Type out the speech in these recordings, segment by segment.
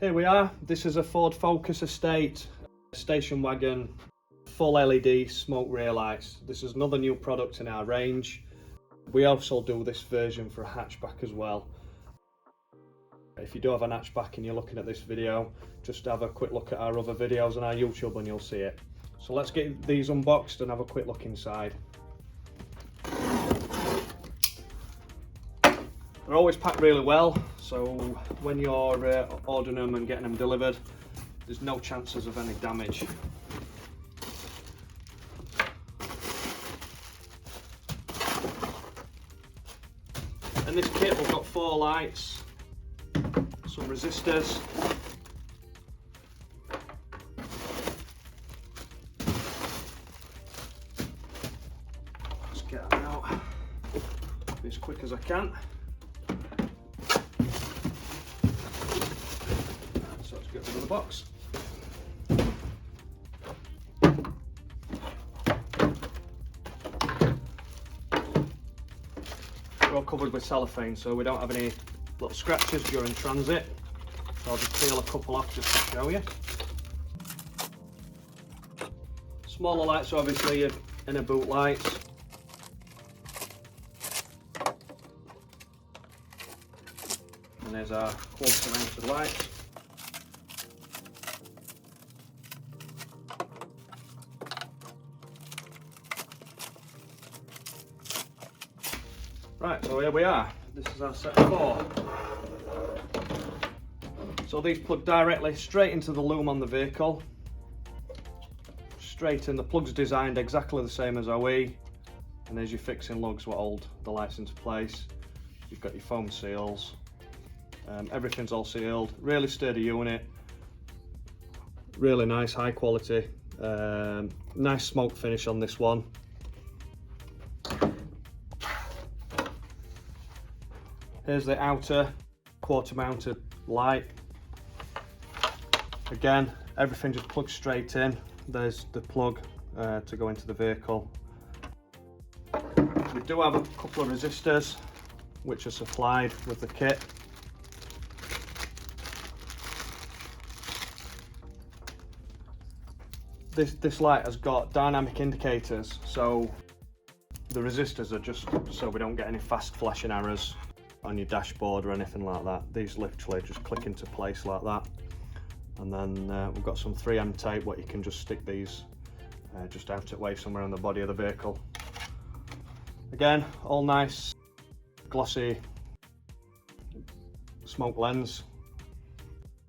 Here we are. This is a Ford Focus Estate station wagon, full LED smoke rear lights. This is another new product in our range. We also do this version for a hatchback as well. If you do have an hatchback and you're looking at this video, just have a quick look at our other videos on our YouTube and you'll see it. So let's get these unboxed and have a quick look inside. They're always packed really well, so when you're ordering them and getting them delivered, there's no chances of any damage. In this kit we've got 4 lights, some resistors, let's get them out as quick as I can. So let's get rid of the box. We're all covered with cellophane, so we don't have any little scratches during transit. So I'll just peel a couple off just to show you. Smaller lights are obviously your inner boot lights. And there's our quarter mounted lights. Right, so here we are. This is our set of 4. So these plug directly straight into the loom on the vehicle. Straight in. The plug's designed exactly the same as OE. And there's your fixing lugs what hold the lights into place. You've got your foam seals. Everything's all sealed. Really sturdy unit. Really nice, high quality. Nice smoke finish on this one. Here's the outer quarter mounted light. Again, everything just plugs straight in. There's the plug to go into the vehicle. We do have a couple of resistors which are supplied with the kit. This light has got dynamic indicators, so the resistors are just so we don't get any fast flashing errors on your dashboard or anything like that. These literally just click into place like that. And then we've got some 3M tape what you can just stick these just out at way somewhere on the body of the vehicle. Again, all nice glossy smoke lens.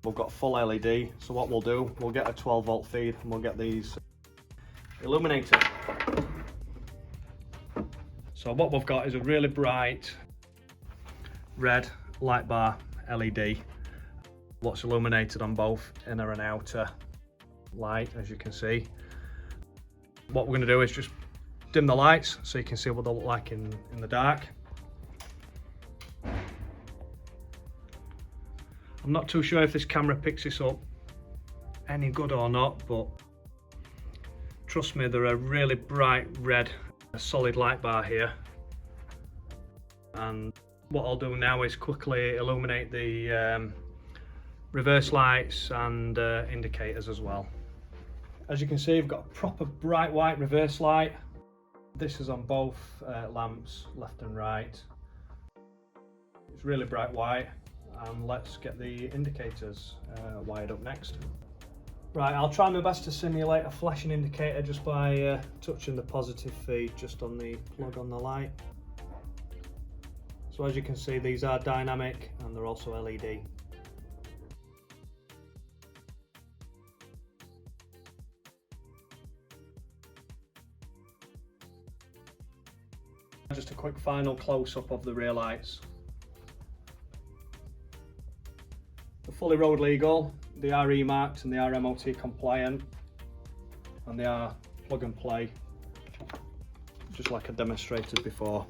We've got full LED, so what we'll do, we'll get a 12-volt feed and we'll get these illuminated. So what we've got is a really bright red light bar LED, what's illuminated on both inner and outer light, as you can see. What we're going to do is just dim the lights so you can see what they look like in the dark. I'm not too sure if this camera picks this up any good or not, but trust me, they're a really bright red solid light bar here. And what I'll do now is quickly illuminate the reverse lights and indicators as well. As you can see, we've got a proper bright white reverse light. This is on both lamps, left and right. It's really bright white. And let's get the indicators wired up next. Right, I'll try my best to simulate a flashing indicator just by touching the positive feed just on the plug on the light. So as you can see, these are dynamic and they're also LED. Just a quick final close-up of the rear lights. They're fully road legal, they are E-marked and they are MOT compliant, and they are plug and play, just like I demonstrated before.